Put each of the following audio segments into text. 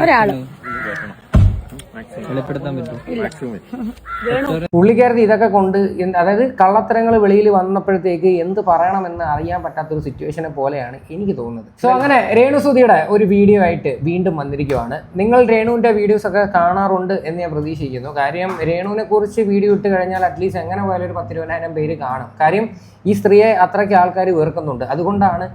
ഒരാള് പുള്ളിക്കാരത്തി ഇതൊക്കെ കൊണ്ട് അതായത് കള്ളത്തരങ്ങൾ വെളിയിൽ വന്നപ്പോഴത്തേക്ക് എന്ത് പറയണമെന്ന് അറിയാൻ പറ്റാത്തൊരു സിറ്റുവേഷനെ പോലെയാണ് എനിക്ക് തോന്നുന്നത്. സോ അങ്ങനെ രേണുസുതിയുടെ ഒരു വീഡിയോ ആയിട്ട് വീണ്ടും വന്നിരിക്കുവാണ്. നിങ്ങൾ രേണുവിന്റെ വീഡിയോസ് ഒക്കെ കാണാറുണ്ട് എന്ന് ഞാൻ പ്രതീക്ഷിക്കുന്നു. കാര്യം രേണുവിനെ കുറിച്ച് വീഡിയോ ഇട്ട് കഴിഞ്ഞാൽ അറ്റ്ലീസ്റ്റ് എങ്ങനെ പോയാലും ഒരു 10-20,000 പേര് കാണും. കാര്യം ഈ സ്ത്രീയെ അത്രയ്ക്ക് ആൾക്കാർ വെറുക്കുന്നുണ്ട്. അതുകൊണ്ടാണ്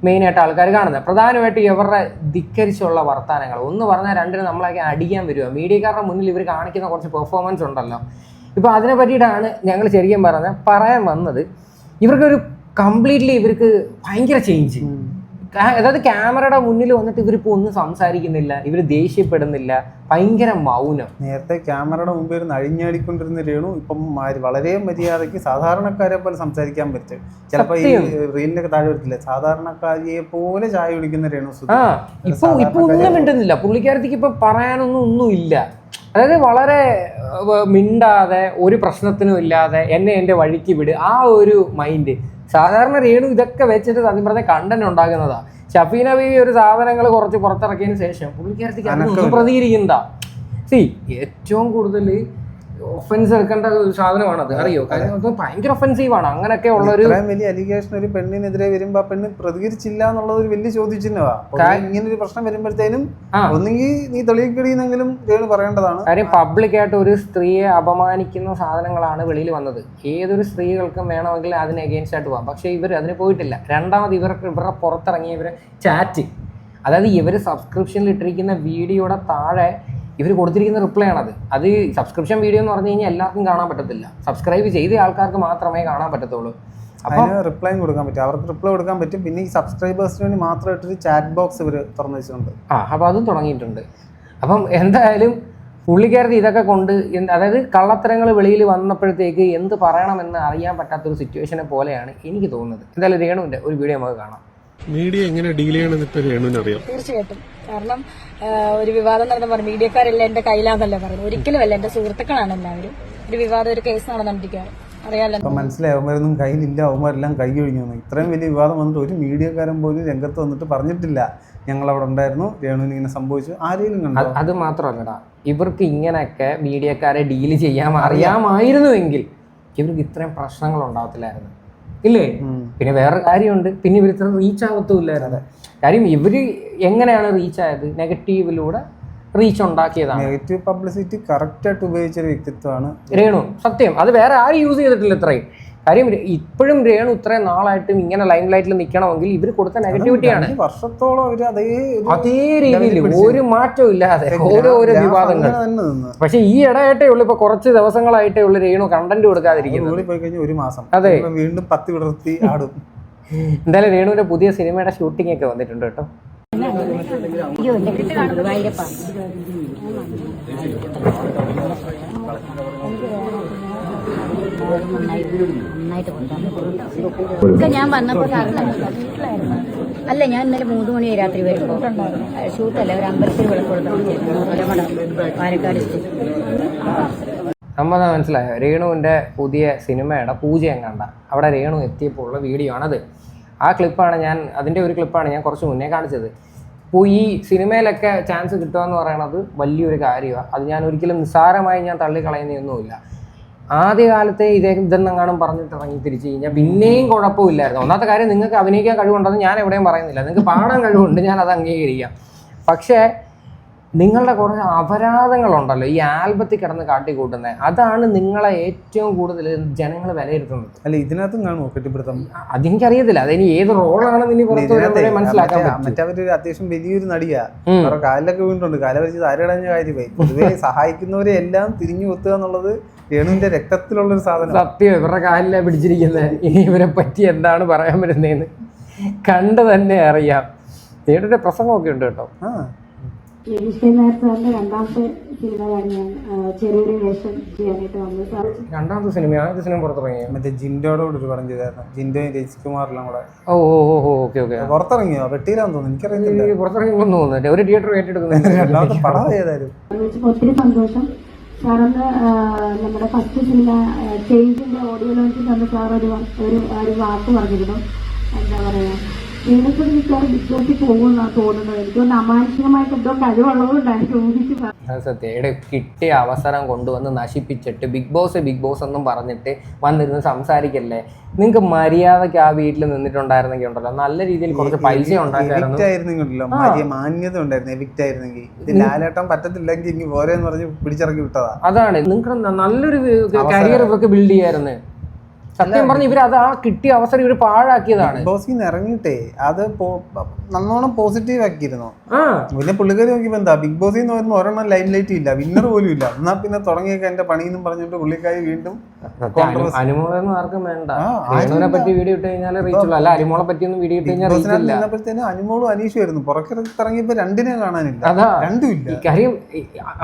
മെയിനായിട്ട് ആൾക്കാർ കാണുന്നത്. പ്രധാനമായിട്ട് ഇവരുടെ ധിക്കരിച്ചുള്ള വർത്തമാനങ്ങൾ ഒന്ന് പറഞ്ഞാൽ രണ്ടിന് നമ്മളൊക്കെ അടിക്കാൻ വരിക. മീഡിയക്കാരുടെ മുന്നിൽ ഇവർ കാണിക്കുന്ന കുറച്ച് പെർഫോമൻസ് ഉണ്ടല്ലോ. ഇപ്പോൾ അതിനെ പറ്റിയിട്ടാണ് ഞങ്ങൾ ശരിക്കും പറയാൻ വന്നത്. ഇവർക്കൊരു കംപ്ലീറ്റ്ലി ഇവർക്ക് ഭയങ്കര ചേഞ്ച്. അതായത് ക്യാമറയുടെ മുന്നിൽ വന്നിട്ട് ഇവരിപ്പോൾ ഒന്നും സംസാരിക്കുന്നില്ല, ഇവർ ദേഷ്യപ്പെടുന്നില്ല, ഭയങ്കര മൗനം. നേരത്തെ ക്യാമറയുടെ മുമ്പ് ഇരുന്ന് അഴിഞ്ഞാടിക്കൊണ്ടിരുന്ന രേണു ഇപ്പം വളരെ മര്യാദയ്ക്ക് സാധാരണക്കാരെ പോലെ സംസാരിക്കാൻ പറ്റും. ചിലപ്പോൾ ഈ റീലിനൊക്കെ താഴെ വരത്തില്ല, സാധാരണക്കാരിയെ പോലെ ചായ കുടിക്കുന്ന രേണു. ഇപ്പൊ ഒന്നും മിണ്ടുന്നില്ല പുള്ളിക്കാരത്തേക്ക്. ഇപ്പൊ പറയാനൊന്നും ഇല്ല. അതായത് വളരെ മിണ്ടാതെ ഒരു പ്രശ്നത്തിനും ഇല്ലാതെ എന്നെ എൻ്റെ വഴിക്ക് വിട്, ആ ഒരു മൈൻഡ്. സാധാരണ രേണു ഇതൊക്കെ വെച്ചിട്ട് സത്യം പറഞ്ഞ കണ്ടന്റ് ഉണ്ടാക്കുന്നതാ. ഷഫീന ബീവി ഒരു സാധനങ്ങൾ കുറച്ച് പുറത്തിറക്കിയതിന് ശേഷം പുള്ളിക്കാരത്തേക്ക് അതൊന്നും പ്രതികരിക്കുന്നതാ. ഏറ്റവും കൂടുതൽ ഒഫൻസ് എടുക്കേണ്ട ഒരു സാധനമാണത്, അറിയോ? കാര്യം ഭയങ്കര ഒഫൻസീവാണ്. അങ്ങനെയൊക്കെ ഉള്ളൊരു വലിയ അലിഗേഷൻ ഒരു പെണ്ണിനെതിരെ വരുമ്പോ ആ പെണ്ണ് പ്രതികരിച്ചില്ല എന്നുള്ളത് ഒരു വലിയ ചോദ്യചിഹ്നമാ. ഇങ്ങനെ ഒരു പ്രശ്നം വരുമ്പോഴത്തേനും ഒന്നെങ്കിൽ നീ തെളിയിക്കടിയെന്നെങ്കിലും രേണു പറയേണ്ടതാണ്. കാര്യം പബ്ലിക്കായിട്ട് ഒരു സ്ത്രീയെ അപമാനിക്കുന്ന സാധനങ്ങളാണ് വെളിയിൽ വന്നത്. ഏതൊരു സ്ത്രീകൾക്കും വേണമെങ്കിൽ അതിന് എഗെയിൻസ്റ്റ് ആയിട്ട് പോകാം. പക്ഷേ ഇവർ അതിന് പോയിട്ടില്ല. രണ്ടാമത് ഇവരുടെ പുറത്തിറങ്ങിയ ഇവരെ ചാറ്റ്, അതായത് ഇവർ സബ്സ്ക്രിപ്ഷനിൽ ഇട്ടിരിക്കുന്ന വീഡിയോയുടെ താഴെ ഇവർ കൊടുത്തിരിക്കുന്ന റിപ്ലൈ ആണത്. അത് സബ്സ്ക്രിപ്ഷൻ വീഡിയോ എന്ന് പറഞ്ഞു കഴിഞ്ഞാൽ എല്ലാവർക്കും കാണാൻ പറ്റത്തില്ല. സബ്സ്ക്രൈബ് ചെയ്ത ആൾക്കാർക്ക് മാത്രമേ കാണാൻ പറ്റത്തുള്ളൂ. അപ്പോൾ റിപ്ലൈ കൊടുക്കാൻ പറ്റും, അവർക്ക് റിപ്ലൈ കൊടുക്കാൻ പറ്റും. പിന്നെ ഈ സബ്സ്ക്രൈബേഴ്സിന് വേണ്ടി മാത്രമായിട്ടൊരു ചാറ്റ് ബോക്സ് ഇവർ തുറന്നു വെച്ചിട്ടുണ്ട്. അപ്പോൾ അതും തുടങ്ങിയിട്ടുണ്ട്. അപ്പം എന്തായാലും പുള്ളിക്കാരത്തി ഇതൊക്കെ കൊണ്ട് അതായത് കള്ളത്തരങ്ങൾ വെളിയിൽ വന്നപ്പോഴത്തേക്ക് എന്ത് പറയണമെന്ന് അറിയാൻ പറ്റാത്തൊരു സിറ്റുവേഷനെ പോലെയാണ് എനിക്ക് തോന്നുന്നത്. എന്തായാലും രേണുവിൻ്റെ ഒരു വീഡിയോ നമുക്ക് കാണാം. മീഡിയ എങ്ങനെ ഡീൽ ചെയ്യണമെന്ന് ഇപ്പൊ രേണുവിന് അറിയാം. തീർച്ചയായിട്ടും. കാരണം ഒരു വിവാദം നടന്ന മീഡിയക്കാരെല്ലാം എന്റെ കയ്യിലാന്നല്ല പറയുന്നത്. ഒരിക്കലും അല്ല, എന്റെ സുഹൃത്തുക്കളാണ് എല്ലാവരും. ഒരു വിവാദം, ഒരു കേസ് നടന്നിരിക്കുകയാണ്, അറിയാലോ. മനസ്സിലായി, അവന്മാരൊന്നും കയ്യിലില്ല, അവന്മാരെല്ലാം കൈ ഒഴിഞ്ഞു. ഇത്രയും വലിയ വിവാദം വന്നിട്ട് ഒരു മീഡിയക്കാരൻ പോലും രംഗത്ത് വന്നിട്ട് പറഞ്ഞിട്ടില്ല ഞങ്ങളവിടെ ഉണ്ടായിരുന്നു, രേണുവിന് ഇങ്ങനെ സംഭവിച്ചു. ആരെങ്കിലും കണ്ടോ? അത് മാത്രമല്ലടാ, ഇവർക്ക് ഇങ്ങനെയൊക്കെ മീഡിയക്കാരെ ഡീൽ ചെയ്യാൻ അറിയാമായിരുന്നുവെങ്കിൽ ഇവർക്ക് ഇത്രയും പ്രശ്നങ്ങൾ ഉണ്ടാവത്തില്ലായിരുന്നു, ഇല്ലേ? പിന്നെ വേറെ കാര്യമുണ്ട്, പിന്നെ ഇവർ ഇത്ര റീച്ച് ആവത്തുമില്ലായിരുന്നു. കാര്യം ഇവര് എങ്ങനെയാണ് റീച്ച് ആയത്? നെഗറ്റീവിലൂടെ റീച്ച് ഉണ്ടാക്കിയതാണ്. നെഗറ്റീവ് പബ്ലിസിറ്റി കറക്റ്റായിട്ട് ഉപയോഗിച്ചൊരു വ്യക്തിത്വമാണ് രേണു. സത്യം, അത് വേറെ ആരും യൂസ് ചെയ്തിട്ടില്ല ഇത്രയും. കാര്യം ഇപ്പോഴും രേണു ഇത്രയും നാളായിട്ടും ഇങ്ങനെ ലൈം ലൈറ്റിൽ നിൽക്കണമെങ്കിൽ ഇവർ കൊടുത്ത നെഗറ്റിവിറ്റിയാണ്. വർഷത്തോളം അതേ രീതിയിൽ ഒരു മാറ്റവും ഇല്ലാതെ ഓരോ വിവാദങ്ങൾ. പക്ഷെ ഈ ഇടയായിട്ടേ ഉള്ളൂ, ഇപ്പൊ കുറച്ച് ദിവസങ്ങളായിട്ടേ ഉള്ളൂ രേണു കണ്ടന്റ് കൊടുക്കാതിരിക്കുന്നത്. പോയി കഴിഞ്ഞാൽ ഒരു മാസം അതെ, വീണ്ടും 10 വിടർത്തി ആടും. എന്തായാലും രേണുവിന്റെ പുതിയ സിനിമയുടെ ഷൂട്ടിംഗ് ഒക്കെ വന്നിട്ടുണ്ട് കേട്ടോ. ഞാൻ വന്നപ്പോൾ വീട്ടിലായിരുന്നു. അല്ല, ഞാൻ ഇന്നലെ 3 മണി രാത്രി വരുമ്പോൾ ഷൂട്ടല്ല, ഒരു അമ്പലത്തിൽ വിളക്കൊടുക്കണം പാലക്കാട്. നമ്മൾ മനസ്സിലായോ? രേണുവിൻ്റെ പുതിയ സിനിമയുടെ പൂജ എങ്ങാണ്ട അവിടെ രേണു എത്തിയപ്പോൾ ഉള്ള വീഡിയോ ആണത്. ആ ക്ലിപ്പാണ് അതിൻ്റെ ഒരു ക്ലിപ്പാണ് ഞാൻ കുറച്ച് മുന്നേ കാണിച്ചത്. അപ്പോൾ ഈ സിനിമയിലൊക്കെ ചാൻസ് കിട്ടുക എന്ന് പറയുന്നത് വലിയൊരു കാര്യമാണ്. അത് ഞാൻ ഒരിക്കലും നിസ്സാരമായി ഞാൻ തള്ളിക്കളയുന്നൊന്നുമില്ല. ആദ്യകാലത്തെ ഇതെന്നെങ്ങാനും പറഞ്ഞിട്ട് ഇറങ്ങി തിരിച്ചു കഴിഞ്ഞാൽ പിന്നെയും കുഴപ്പമില്ലായിരുന്നു. ഒന്നാമത്തെ കാര്യം, നിങ്ങൾക്ക് അഭിനയിക്കാൻ കഴിവുണ്ടെന്ന് ഞാൻ എവിടെയും പറയുന്നില്ല, നിങ്ങൾക്ക് പാടാൻ കഴിവുണ്ട്, ഞാൻ അത് അംഗീകരിക്കാം. പക്ഷേ നിങ്ങളുടെ കുറച്ച് അപരാധങ്ങളുണ്ടല്ലോ ഈ ആൽബത്തിൽ കിടന്ന് കാട്ടിക്കൂട്ടുന്നത്, അതാണ് നിങ്ങളെ ഏറ്റവും കൂടുതൽ ജനങ്ങൾ വിലയിരുത്തുന്നത്. അല്ല, ഇതിനകത്തും കാണുമോ കെട്ടിപ്പിടുത്തം? അതെനിക്കറിയത്തില്ല, അതിന് ഏത് റോളാണെന്ന് ഇനി പുറത്ത് മനസ്സിലാക്കാൻ പറ്റും. മറ്റവരൊരു അത്യാവശ്യം വലിയൊരു നടിയാ, അവരുടെ കാലിലൊക്കെ വീണിട്ടുണ്ട്, കാല വരച്ച് താരടഞ്ഞ കാര്യമായി. പൊതുവെ സഹായിക്കുന്നവരെ എല്ലാം തിരിഞ്ഞു കൊത്തുക എന്നുള്ളത് രേണുവിന്റെ രക്തത്തിലുള്ളൊരു സാധനം. സത്യം, ഇവരുടെ കാലിലാണ് പിടിച്ചിരിക്കുന്നത്. ഇനി ഇവരെ പറ്റി എന്താണ് പറയാൻ പറ്റുന്നതെന്ന് കണ്ടു തന്നെ അറിയാം. രേണുവിന്റെ പ്രസംഗമൊക്കെ ഉണ്ട് കേട്ടോ. രണ്ടാമത്തെ സിനിമയാണ് ഞാൻ ചെറിയൊരു വേഷം ചെയ്യാനായിട്ട് വന്നത്. രണ്ടാമത്തെ സിനിമ ആദ്യത്തെ സിനിമ പുറത്തിറങ്ങിയോ? മറ്റേ ജിൻഡോടെ കൂടെ ഒരു പടം ചെയ്തായിരുന്നു, ജിൻഡോയും രജികുമാറെല്ലാം കൂടെ. ഓക്കെ. പുറത്തിറങ്ങിയോ? വെട്ടിയിലാന്ന് തോന്നുന്നു, എനിക്കറിയില്ല. പുറത്തിറങ്ങിയെന്ന് തോന്നുന്നു, ഒരു തിയേറ്റർ ഏറ്റെടുക്കുന്നത്. രണ്ടാമത്തെ പടം ഏതായാലും ഒത്തിരി സന്തോഷം. സാറന്ന് നമ്മുടെ ഫസ്റ്റ് സിനിമ ചേഞ്ചിന്റെ ഓഡിയോ ലോഞ്ചിൽ തന്നെ സാർ ഒരു വാക്ക് പറഞ്ഞിരുന്നു. എന്താ പറയാ വീണ്ടും മിക്കവാറും ബിഗ് ബോസിൽ പോകുമെന്നാണ് തോന്നുന്നത്. എനിക്കൊന്ന് അമാനുഷികമായിട്ട് എന്തോ കഴിവുള്ളതുകൊണ്ടാണ് ഊഹിച്ച് സത്യം കിട്ടിയ അവസരം കൊണ്ടുവന്ന് നശിപ്പിച്ചിട്ട് ബിഗ് ബോസ് എന്നും പറഞ്ഞിട്ട് വന്നിരുന്ന് സംസാരിക്കല്ലേ. നിങ്ങൾക്ക് മര്യാദയ്ക്ക് ആ വീട്ടിൽ നിന്നിട്ടുണ്ടായിരുന്നെങ്കിൽ ഉണ്ടല്ലോ നല്ല രീതിയിൽ കുറച്ച് പൈസ ഉണ്ടാക്കായിരുന്നു. മാന്യത ഉണ്ടായിരുന്നു. എവിക്റ്റ് ആയിരുന്നെങ്കിൽ ഇത് ലാലേട്ടൻ പറ്റത്തില്ലെങ്കിൽ ഇനി പോരെന്ന് പറഞ്ഞ് പിടിച്ചിറക്കി വിട്ടതാ. അതാണ് നിങ്ങൾക്ക് നല്ലൊരു കരിയർ ഇവർക്ക് ബിൽഡ് ചെയ്യായിരുന്നു. സത്യം പറഞ്ഞ ഇവർ അത് ആ കിട്ടിയ അവസരം ഇവർ പാഴാക്കിയതാണ്. ബിഗ് ബോസിൽ നിന്ന് ഇറങ്ങിയിട്ടേ അത് നല്ലോണം പോസിറ്റീവ് ആക്കിയിരുന്നു. പിന്നെ പുള്ളിക്കാരി നോക്കിയപ്പോ എന്താ ബിഗ് ബോസിൽ നിന്ന് വരുന്ന ഒരെണ്ണം ലൈം ലൈറ്റ് ഇല്ല, വിന്നർ പോലും ഇല്ല. എന്നാ പിന്നെ തുടങ്ങിയൊക്കെ എന്റെ പണിയെന്നും പറഞ്ഞിട്ട് പുള്ളിക്കാരി വീണ്ടും അനുമോളൊന്നും ആർക്കും വേണ്ട. അനുമോളെ പറ്റി വീഡിയോ ഇട്ട് കഴിഞ്ഞാൽ റീച്ച് ഉള്ളൂ. അല്ല അനുമോളെ പറ്റിയൊന്നും വീഡിയോ ഇട്ട് കഴിഞ്ഞാൽ റീച്ച് ഇല്ല. നിന്നപ്പോഴത്തേനും അനുമോളും അനീഷും ആയിരുന്നു. പുറത്തിറങ്ങിയപ്പോ രണ്ടിനെ കാണാനില്ല. അതാ രണ്ടും ഇല്ല. കാര്യം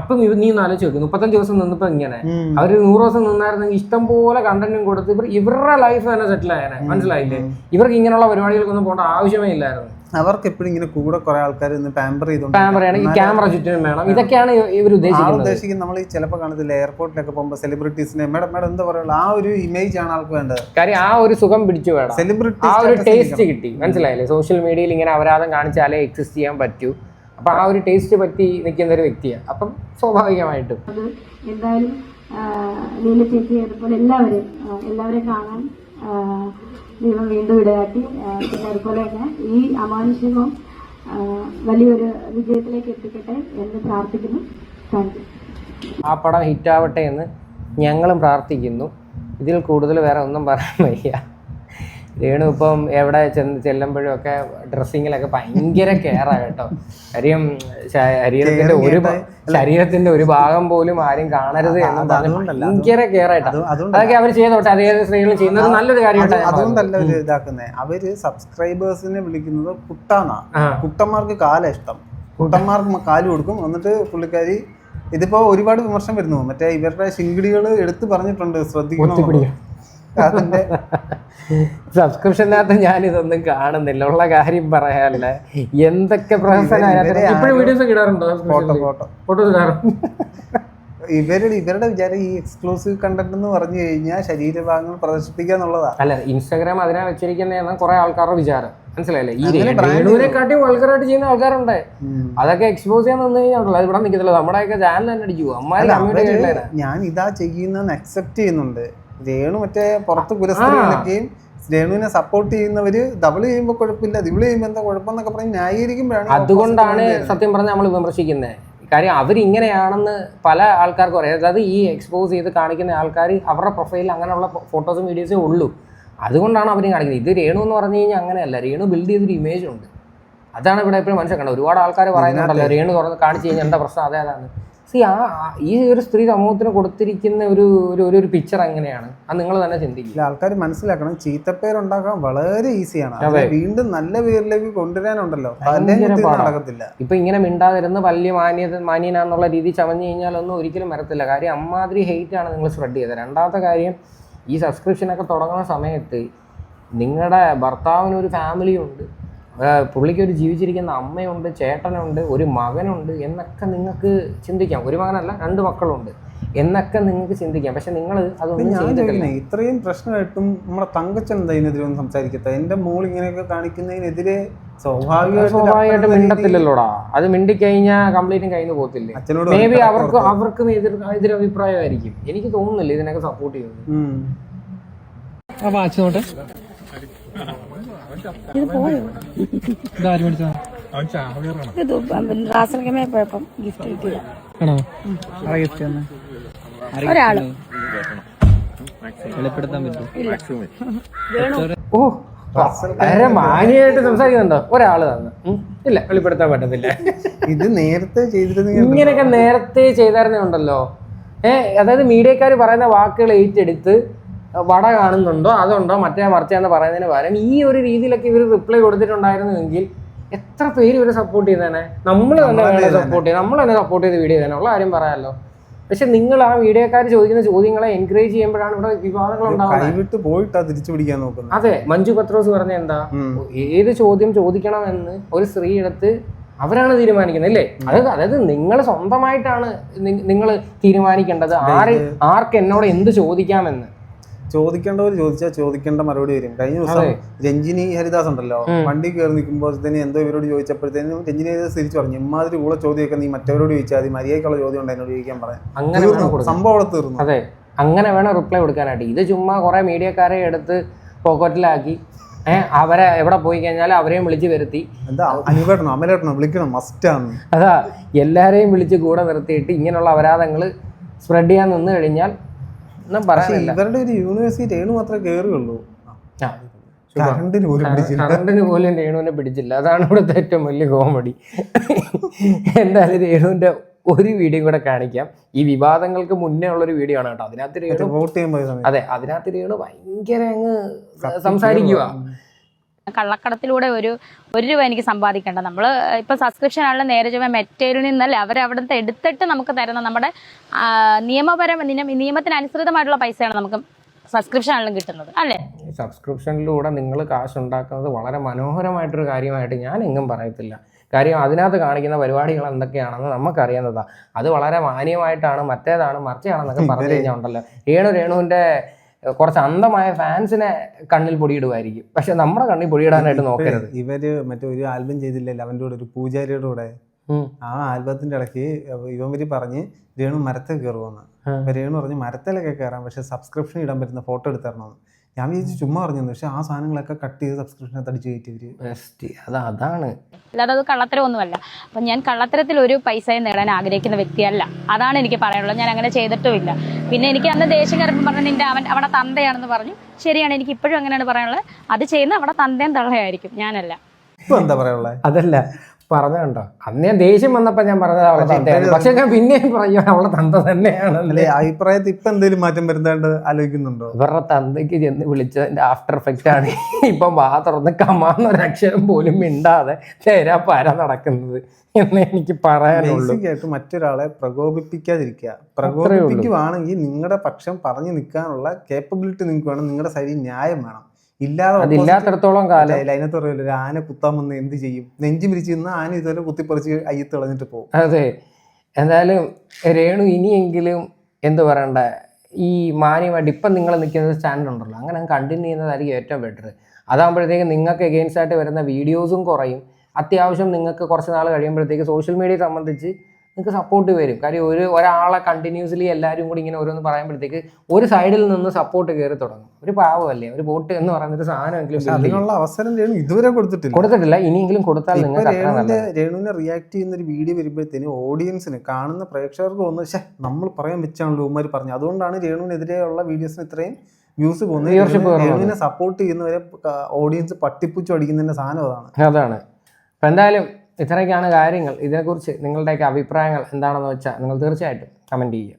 അപ്പം നീ ഒന്ന് ആലോചിച്ച് നോക്ക്. 35 ദിവസം നിന്നപ്പോ ഇങ്ങനെ അവര് 100 ദിവസം നിന്നായിരുന്നെങ്കിൽ ഇഷ്ടം പോലെ കണ്ടന്റും കൊടുത്ത് ഇവരുടെ ലൈഫ് തന്നെ സെറ്റിൽ ആയേനെ. മനസ്സിലായില്ലേ? ഇവർക്ക് ഇങ്ങനെയുള്ള പരിപാടികൾക്കൊന്നും പോകേണ്ട ആവശ്യമേ ഇല്ലായിരുന്നു. അവർക്ക് എപ്പോഴും ഇങ്ങനെ കൂടെ കുറെ ആൾക്കാർ പാമ്പർ ചെയ്യാണ്. ഈ ക്യാമറ ചുറ്റിനും വേണം. ഇതൊക്കെയാണ് ഇവർ ഉദ്ദേശിക്കുന്നത്. നമ്മൾ ഈ ചിലപ്പോൾ കാണത്തില്ല എയർപോർട്ടിലൊക്കെ പോകുമ്പോൾ സെലിബ്രിറ്റീസിനെ മേഡം എന്താ പറയുക, ആ ഒരു ഇമേജ് ആണ് ആൾക്ക് വേണ്ടത്. കാര്യം ആ ഒരു സുഖം പിടിച്ചു വേണം, സെലിബ്രിറ്റി ആ ഒരു ടേസ്റ്റ് കിട്ടി. മനസ്സിലായില്ലേ? സോഷ്യൽ മീഡിയയിൽ ഇങ്ങനെ അപരാധം കാണിച്ചാലേ എക്സിസ്റ്റ് ചെയ്യാൻ പറ്റൂ. അപ്പൊ ആ ഒരു ടേസ്റ്റ് പറ്റി നിൽക്കുന്ന ഒരു വ്യക്തിയാണ്. അപ്പം സ്വാഭാവികമായിട്ടും എന്തായാലും നീല ചേച്ചി അതുപോലെ എല്ലാവരെയും കാണാൻ ദൈവം വീണ്ടും ഇടയാക്കി. പിന്നെ അതുപോലെ തന്നെ ഈ അമാനുഷികവും വലിയൊരു വിജയത്തിലേക്ക് എത്തിക്കട്ടെ എന്ന് പ്രാർത്ഥിക്കുന്നു. Thank you. ആ പടം ഹിറ്റാവട്ടെ എന്ന് ഞങ്ങളും പ്രാർത്ഥിക്കുന്നു. ഇതിൽ കൂടുതൽ വേറെ ഒന്നും പറയാൻ വയ്യ. രേണു ഇപ്പം എവിടെ ചെല്ലുമ്പോഴും ഒക്കെ ഡ്രസ്സിങ്ങിലൊക്കെ ഭയങ്കര കെയറാണ് കേട്ടോ. കാര്യം ശരീരത്തിന്റെ ഒരു ഭാഗം പോലും ആരും കാണരുത് എന്ന് ഭയങ്കര കെയറായിട്ടാണ്. അതൊക്കെ അവർ ചെയ്തോട്ടെ, അതേത് സ്ത്രീകളും ചെയ്യുന്നത് നല്ലൊരു കാര്യമാണ്. അതുകൊണ്ടല്ല അവര് ഇതാക്കുന്നത്. അവര് സബ്സ്ക്രൈബേഴ്സിനെ വിളിക്കുന്നത് കുട്ടാന്നാ. കുട്ടന്മാർക്ക് കാല ഇഷ്ടം, കുട്ടന്മാർക്ക് കാല് കൊടുക്കും. എന്നിട്ട് പുള്ളിക്കാരി ഇതിപ്പോ ഒരുപാട് വിമർശനം വരുന്നു. മറ്റേ ഇവരുടെ ശിങ്കിടികൾ എടുത്തു പറഞ്ഞിട്ടുണ്ട്, ശ്രദ്ധിക്കണം. അതിന്റെ സബ്സ്ക്രിപ്ഷനകത്ത് ഞാനിതൊന്നും കാണുന്നില്ല. ഉള്ള കാര്യം പറയാനല്ലേ, എന്തൊക്കെ ഇപ്പോഴും വീഡിയോസ് ഇടാറുണ്ടോ? ഫോട്ടോസ് ഇടാറുണ്ട്. ഇവരുടെ വിചാരം ഈ എക്സ്ക്ലൂസീവ് കണ്ടന്റ് എന്ന് പറഞ്ഞു കഴിഞ്ഞാൽ ശരീരഭാഗങ്ങൾ പ്രദർശിപ്പിക്കുക എന്നുള്ളതാണ്. അല്ല, ഇൻസ്റ്റാഗ്രാം അതിനാ വെച്ചിരിക്കുന്നതാണ് കുറെ ആൾക്കാരുടെ വിചാരം. മനസ്സിലായില്ലേ? ഈ രേണുവിനെക്കാട്ടി വൾഗറായിട്ട് ചെയ്യുന്ന ആൾക്കാരുണ്ട്. അതൊക്കെ എക്സ്പോസ് ചെയ്യാൻ നിന്ന് കഴിഞ്ഞാൽ ഇവിടെ നിൽക്കത്തില്ല. നമ്മുടെയൊക്കെ ചാനൽ തന്നെ അടിച്ചു പോകും. ഞാൻ ഇതാ ചെയ്യുന്ന അക്സെപ്റ്റ് ചെയ്യുന്നുണ്ട്. രേണു മറ്റേ പുറത്ത് പുരസ്കരിക്കുകയും രേണുവിനെ സപ്പോർട്ട് ചെയ്യുന്നവര് ഡബിൾ ചെയ്യുമ്പോൾ കുഴപ്പമില്ല, ദിബിൾ ചെയ്യുമ്പോൾ എന്താ കുഴപ്പമെന്നൊക്കെ പറഞ്ഞ് ന്യായീകരിക്കുമ്പോഴാണ്. അതുകൊണ്ടാണ് സത്യം പറഞ്ഞാൽ നമ്മൾ വിമർശിക്കുന്നത്. കാര്യം അവരിങ്ങനെയാണെന്ന് പല ആൾക്കാർക്കും അറിയാം. അതായത് ഈ എക്സ്പോസ് ചെയ്ത് കാണിക്കുന്ന ആൾക്കാർ അവരുടെ പ്രൊഫൈലിൽ അങ്ങനെയുള്ള ഫോട്ടോസും വീഡിയോസേ ഉള്ളൂ. അതുകൊണ്ടാണ് അവരും കാണിക്കുന്നത്. ഇത് രേണു എന്ന് പറഞ്ഞു കഴിഞ്ഞാൽ അങ്ങനെയല്ല. രേണു ബിൽഡ് ചെയ്തൊരു ഇമേജ് ഉണ്ട്. അതാണ് ഇവിടെ എപ്പോഴും മനസ്സിലാക്കേണ്ടത്. ഒരുപാട് ആൾക്കാർ പറയുന്നുണ്ടല്ലോ രേണു തുറന്ന് കാണിച്ചു കഴിഞ്ഞാൽ എന്താ പ്രശ്നം, അതേതാണ്. ഈ ഒരു സ്ത്രീ സമൂഹത്തിന് കൊടുത്തിരിക്കുന്ന ഒരു പിക്ചർ എങ്ങനെയാണ് അത് നിങ്ങൾ തന്നെ ചിന്തിക്കില്ല. ആൾക്കാർ മനസ്സിലാക്കണം, ചീത്തപ്പേരുണ്ടാക്കാൻ വളരെ ഈസിയാണ്. വീണ്ടും നല്ല പേരിലേക്ക് കൊണ്ടുവരാനുണ്ടല്ലോ, നടക്കത്തില്ല. ഇപ്പൊ ഇങ്ങനെ മിണ്ടാതിരുന്ന് വലിയ മാന്യനാന്നുള്ള രീതി ചമഞ്ഞു കഴിഞ്ഞാലൊന്നും ഒരിക്കലും വരത്തില്ല. കാര്യം അമ്മാതിരി ഹെയ്റ്റ് ആണ് നിങ്ങൾ സ്പ്രെഡ് ചെയ്തത്. രണ്ടാമത്തെ കാര്യം, ഈ സബ്സ്ക്രിപ്ഷനൊക്കെ തുടങ്ങുന്ന സമയത്ത് നിങ്ങളുടെ ഭർത്താവിനൊരു ഫാമിലി ഉണ്ട്, പുള്ളിക്ക് ഒരു ജീവിച്ചിരിക്കുന്ന അമ്മയുണ്ട്, ചേട്ടനുണ്ട്, ഒരു മകനുണ്ട് എന്നൊക്കെ നിങ്ങൾക്ക് ചിന്തിക്കാം. ഒരു മകനല്ല, 2 മക്കളുണ്ട് എന്നൊക്കെ നിങ്ങൾക്ക് ചിന്തിക്കാം. പക്ഷെ നിങ്ങൾ അതൊന്നും ചെയ്തിട്ടില്ല. ഇത്രയും പ്രശ്നമായിട്ടും നമ്മുടെ തങ്കച്ചൻ ഇതിനെതിരെ ഒന്നും സംസാരിക്കട്ടെ. എന്റെ മോൾ ഇങ്ങനെയൊക്കെ കാണിക്കുന്നതിനെതിരെ സ്വാഭാവികമായിട്ട് മിണ്ടത്തില്ലല്ലോടാ. അത് മിണ്ടിക്കഴിഞ്ഞാൽ കംപ്ലീറ്റും കയ്യിൽ നിന്ന് പോകത്തില്ലേ? മേ ബി അവർക്കും എതിരഭിപ്രായമായിരിക്കും. എനിക്ക് തോന്നുന്നില്ല ഇതിനൊക്കെ സപ്പോർട്ട് ചെയ്യുന്നത്. ഒരാള് ഓ, വളരെ മാന്യമായിട്ട് സംസാരിക്കുന്നുണ്ടോ? ഒരാള് തന്നെ ഇല്ല, വെളിപ്പെടുത്താൻ പറ്റത്തില്ല. ഇത് നേരത്തെ ചെയ്തിരുന്നെങ്കിൽ ഇങ്ങനെയൊക്കെ നേരത്തെ ചെയ്തായിരുന്നേ ഉണ്ടല്ലോ. അതായത് മീഡിയക്കാർ പറയുന്ന വാക്കുകൾ ഏറ്റെടുത്ത് വട കാണുന്നുണ്ടോ അതുണ്ടോ മറ്റേ മറിച്ചാന്ന് പറയുന്നതിന് പകരം ഈ ഒരു രീതിയിലൊക്കെ ഇവർ റിപ്ലൈ കൊടുത്തിട്ടുണ്ടായിരുന്നുവെങ്കിൽ എത്ര പേര് ഇവരെ സപ്പോർട്ട് ചെയ്തേനെ. നമ്മൾ തന്നെ സപ്പോർട്ട് ചെയ്ത് നമ്മൾ തന്നെ സപ്പോർട്ട് ചെയ്ത് വീഡിയോ ചെയ്തേനെ, ഉള്ള കാര്യം പറയാമല്ലോ. പക്ഷെ നിങ്ങൾ ആ വീഡിയോക്കാർ ചോദിക്കുന്ന ചോദ്യങ്ങളെ എൻകറേജ് ചെയ്യുമ്പോഴാണ് ഇവിടെ വിവാദങ്ങൾ ഉണ്ടാവുന്നത്. അതെ, മഞ്ജു പത്രോസ് പറഞ്ഞ എന്താ, ഏത് ചോദ്യം ചോദിക്കണമെന്ന് ഒരു സ്ത്രീ എടുത്ത് അവരാണ് തീരുമാനിക്കുന്നത് അല്ലേ? അതായത് നിങ്ങൾ സ്വന്തമായിട്ടാണ് നിങ്ങൾ തീരുമാനിക്കേണ്ടത് ആർക്ക് എന്നോട് എന്ത് ചോദിക്കാമെന്ന്. ചോദിക്കേണ്ടവർ ചോദിച്ചാൽ ചോദിക്കേണ്ട മറുപടി വരും. കഴിഞ്ഞ ദിവസം രഞ്ജിനി ഹരിദാസ് ഉണ്ടല്ലോ, വണ്ടി കയറി നിൽക്കുമ്പോഴത്തേന് എന്തോ ഇവരോട് ചോദിച്ചപ്പോഴത്തേനും രഞ്ജിനി ഹരിദാസ് തിരിച്ചു പറഞ്ഞു, ഇമാതിരി കൂടെ ചോദ്യമൊക്കെ നീ മറ്റവരോട് ചോദിച്ചാൽ മതി, മര്യാദക്കുള്ള ചോദ്യം ഉണ്ട് എന്നോട് ചോദിക്കാൻ പറയാം. സംഭവം അവിടെ തീർന്നു. അതെ, അങ്ങനെ വേണം റിപ്ലൈ കൊടുക്കാനായിട്ട്. ഇത് ചുമ്മാ കുറെ മീഡിയക്കാരെ എടുത്ത് പോക്കറ്റിലാക്കി അവരെ എവിടെ പോയി കഴിഞ്ഞാൽ അവരെയും വിളിച്ച് വരുത്തി. എന്താ അനുവേട്ടനോ അമലേട്ടനോ വിളിക്കണം, മസ്റ്റാണ്. അതാ, എല്ലാരെയും വിളിച്ച് കൂടെ നിർത്തിയിട്ട് ഇങ്ങനെയുള്ള അപരാധങ്ങൾ സ്പ്രെഡ് ചെയ്യാൻ നിന്ന് കഴിഞ്ഞാൽ ഒന്നും പറയാനില്ല. ഇവരുടെ ഒരു യൂണിവേഴ്സിറ്റി രേണു മാത്രമേ കയറുകയുള്ളൂ. കറണ്ടിന് പോലും രേണുവിനെ പിടിച്ചില്ല. അതാണ് ഇവിടുത്തെ ഏറ്റവും വലിയ കോമഡി. എന്തായാലും രേണുവിന്റെ ഒരു വീഡിയോ കൂടെ കാണിക്കാം. ഈ വിവാദങ്ങൾക്ക് മുന്നേ ഉള്ളൊരു വീഡിയോ ആണ് കേട്ടോ. അതിനകത്ത് രേണു, അതെ, അതിനകത്ത് രേണു ഭയങ്കര അങ്ങ് സംസാരിക്കുക. കള്ളക്കടത്തിലൂടെ ഒരു രൂപ എനിക്ക് സമ്പാദിക്കേണ്ട. നമ്മൾ ഇപ്പൊ സബ്സ്ക്രിപ്ഷൻ ആണല്ലോ നേരെ ചുവ മെറ്റയിൽ നിന്നല്ലേ അവരവിടുത്തെ എടുത്തിട്ട് നമുക്ക് തരുന്ന നമ്മുടെ നിയമത്തിനനുസൃതമായിട്ടുള്ള പൈസയാണ് നമുക്ക് സബ്സ്ക്രിപ്ഷൻ ആണെങ്കിലും കിട്ടുന്നത് അല്ലേ. സബ്സ്ക്രിപ്ഷനിലൂടെ നിങ്ങൾ കാശ് ഉണ്ടാക്കുന്നത് വളരെ മനോഹരമായിട്ടൊരു കാര്യമായിട്ട് ഞാൻ എങ്ങും പറയത്തില്ല. കാര്യം അതിനകത്ത് കാണിക്കുന്ന പരിപാടികൾ എന്തൊക്കെയാണെന്ന് നമുക്കറിയാവുന്നതാണ്. അത് വളരെ മാന്യമായിട്ടാണ്, മറ്റേതാണ് മറിച്ചാണെന്നൊക്കെ പറഞ്ഞു കഴിഞ്ഞാൽ ഉണ്ടല്ലോ, രേണുവിൻ്റെ കുറച്ച് അന്ധമായ ഫാൻസിനെ കണ്ണിൽ പൊടിയിടുമായിരിക്കും. പക്ഷെ നമ്മുടെ കണ്ണിൽ പൊടിയിടാനായിട്ട് നോക്കരുത്. ഇവര് മറ്റേ ഒരു ആൽബം ചെയ്തില്ലല്ലോ അവൻ്റെ കൂടെ, ഒരു പൂജാരിയുടെ കൂടെ. ആ ആൽബത്തിന്റെ ഇടയ്ക്ക് ഇവര് പറഞ്ഞ് രേണു മരത്തിൽ കയറുമെന്ന്. അപ്പൊ രേണു പറഞ്ഞ് മരത്തിലൊക്കെ കയറാം, പക്ഷെ സബ്സ്ക്രിപ്ഷൻ ഇടാൻ പറ്റുന്ന ഫോട്ടോ എടുത്തരണമെന്ന്. ഞാൻ വിചാരിച്ചു ചുമ്മാ പറഞ്ഞു, പക്ഷെ ആ സാധനങ്ങളൊക്കെ കട്ട് ചെയ്ത് സബ്സ്ക്രിപ്ഷനകത്ത് അടിച്ചു കയറ്റിയവര്. അതാണ്, അല്ലാതെ അത് കള്ളത്തരമൊന്നുമല്ല. അപ്പം ഞാൻ കള്ളത്തരത്തിൽ ഒരു പൈസയും നേടാൻ ആഗ്രഹിക്കുന്ന വ്യക്തിയല്ല. അതാണ് എനിക്ക് പറയാനുള്ളത്. ഞാൻ അങ്ങനെ ചെയ്തിട്ടുമില്ല. പിന്നെ എനിക്ക് അന്ന് ദേഷ്യം കയറുമ്പോൾ പറഞ്ഞു നിന്റെ അവിടെ തന്തയാണെന്ന് പറഞ്ഞു. ശരിയാണ്, എനിക്ക് ഇപ്പോഴും അങ്ങനെയാണ് പറയാനുള്ളത്. അത് ചെയ്യുന്ന അവിടെ തന്തയും തള്ളയായിരിക്കും, ഞാനല്ല. ഇപ്പൊ എന്താ പറയാനുള്ളത്? അതല്ല പറഞ്ഞുണ്ടോ, അന്ന് ഞാൻ ദേഷ്യം വന്നപ്പോ ഞാൻ പറഞ്ഞത് അവളെ തന്തയാണ്. പക്ഷെ ഞാൻ പിന്നെയും പറയും അവളെ തന്ത തന്നെയാണല്ലേ. അഭിപ്രായത്തിൽ ഇപ്പൊ എന്തെങ്കിലും മാറ്റം വരുത്താണ്ട് ആലോചിക്കുന്നുണ്ടോ? ഇവരുടെ തന്തയ്ക്ക് ചെന്ന് വിളിച്ചതിന്റെ ആഫ്റ്റർ എഫക്റ്റ് ആണ് ഇപ്പം വാ തുറന്ന് കമാന്നൊരക്ഷരം പോലും മിണ്ടാതെ തേരാ പാര നടക്കുന്നത് എന്ന് എനിക്ക് പറയാനുള്ളൂ. ബേസിക്കായിട്ട് മറ്റൊരാളെ പ്രകോപിപ്പിക്കാതിരിക്കുക. പ്രകോപിപ്പിക്കുവാണെങ്കിൽ നിങ്ങളുടെ പക്ഷം പറഞ്ഞു നിൽക്കാനുള്ള കേപ്പബിലിറ്റി നിങ്ങൾക്ക് വേണം, നിങ്ങളുടെ സൈഡിൽ ന്യായം വേണം. ഇല്ലാത്തടത്തോളം കാലം അതിനകത്ത് പറയല്ലോ, ഒരു ആന കുത്താൻ വന്ന് എന്ത് ചെയ്യും, നെഞ്ചു പിരിച്ച് നിന്ന് ആന ഇതുപോലെ കുത്തിപ്പറിച്ച് അയ്യത്ത് കളഞ്ഞിട്ട് പോകും. അതെ, എന്തായാലും രേണു ഇനിയെങ്കിലും എന്ത് പറയണ്ട, ഈ മാന്യമായിട്ട് ഇപ്പം നിങ്ങൾ നിൽക്കുന്ന സ്റ്റാൻഡ് ഉണ്ടല്ലോ, അങ്ങനെ കണ്ടിന്യൂ ചെയ്യുന്നതായിരിക്കും ഏറ്റവും ബെറ്റർ. അതാകുമ്പോഴത്തേക്ക് നിങ്ങൾക്ക് എഗെയിൻസ്റ്റ് ആയിട്ട് വരുന്ന വീഡിയോസും കുറയും. അത്യാവശ്യം നിങ്ങൾക്ക് കുറച്ച് നാൾ കഴിയുമ്പോഴത്തേക്ക് സോഷ്യൽ മീഡിയയെ സംബന്ധിച്ച് നിങ്ങൾക്ക് സപ്പോർട്ട് വരും. കാര്യം ഒരാളെ കണ്ടിന്യൂസ്ലി എല്ലാവരും കൂടി ഇങ്ങനെ ഓരോന്ന് പറയുമ്പോഴത്തേക്ക് ഒരു സൈഡിൽ നിന്ന് സപ്പോർട്ട് കയറി തുടങ്ങും. ഒരു പാവമല്ലേ, ഒരു വോട്ട് എന്ന് പറയുന്നൊരു സാധനമെങ്കിലും അതിനുള്ള അവസരം ഇതുവരെ കൊടുത്തിട്ടില്ല. ഇനിയെങ്കിലും കൊടുത്താൽ രേണുവിനെ റിയാക്ട് ചെയ്യുന്ന ഒരു വീഡിയോ വരുമ്പോഴത്തേനും ഓഡിയൻസിന്, കാണുന്ന പ്രേക്ഷകർക്ക് തോന്നുന്നു നമ്മൾ പറയാൻ വെച്ചാണല്ലോ ഉമ്മാർ പറഞ്ഞു. അതുകൊണ്ടാണ് രേണുവിനെതിരെയുള്ള വീഡിയോസിന് ഇത്രയും വ്യൂസ് പോകുന്നത്. രേണുവിനെ സപ്പോർട്ട് ചെയ്യുന്നവരെ ഓഡിയൻസ് പട്ടിപ്പുച്ചു അടിക്കുന്നതിന്റെ സാധനം അതാണ്. അപ്പം എന്തായാലും ഇത്രയൊക്കെയാണ് കാര്യങ്ങൾ. ഇതിനെക്കുറിച്ച് നിങ്ങളുടെയൊക്കെ അഭിപ്രായങ്ങൾ എന്താണെന്ന് വെച്ചാൽ നിങ്ങൾ തീർച്ചയായിട്ടും കമൻറ്റ് ചെയ്യുക.